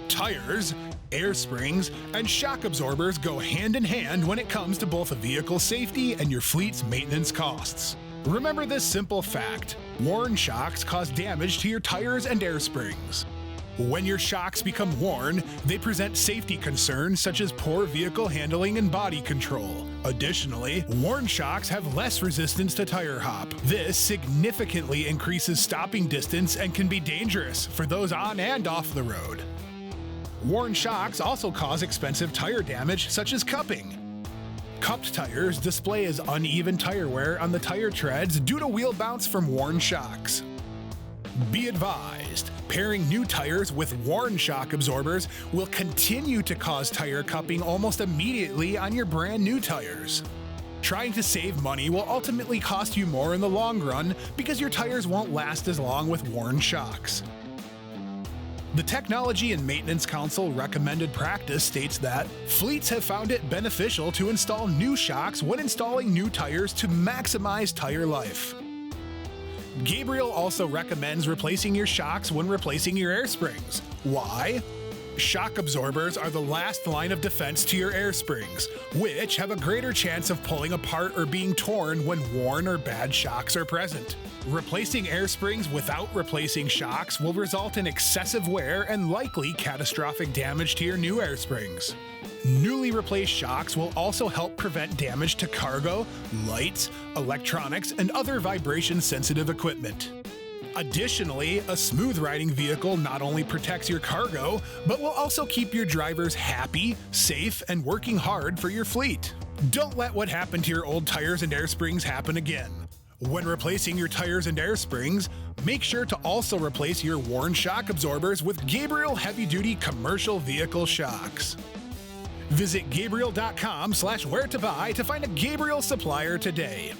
Tires, air springs, and shock absorbers go hand in hand when it comes to both vehicle safety and your fleet's maintenance costs. Remember this simple fact: worn shocks cause damage to your tires and air springs. When your shocks become worn, they present safety concerns such as poor vehicle handling and body control. Additionally, worn shocks have less resistance to tire hop. This significantly increases stopping distance and can be dangerous for those on and off the road. Worn shocks also cause expensive tire damage such as cupping. Cupped tires display as uneven tire wear on the tire treads due to wheel bounce from worn shocks. Be advised, pairing new tires with worn shock absorbers will continue to cause tire cupping almost immediately on your brand new tires. Trying to save money will ultimately cost you more in the long run because your tires won't last as long with worn shocks. The Technology and Maintenance Council recommended practice states that fleets have found it beneficial to install new shocks when installing new tires to maximize tire life. Gabriel also recommends replacing your shocks when replacing your air springs. Why? Shock absorbers are the last line of defense to your air springs, which have a greater chance of pulling apart or being torn when worn or bad shocks are present. Replacing air springs without replacing shocks will result in excessive wear and likely catastrophic damage to your new air springs. Newly replaced shocks will also help prevent damage to cargo, lights, electronics, and other vibration-sensitive equipment. Additionally, a smooth riding vehicle not only protects your cargo, but will also keep your drivers happy, safe, and working hard for your fleet. Don't let what happened to your old tires and air springs happen again. When replacing your tires and air springs, make sure to also replace your worn shock absorbers with Gabriel heavy-duty commercial vehicle shocks. Visit Gabriel.com/where to buy to find a Gabriel supplier today.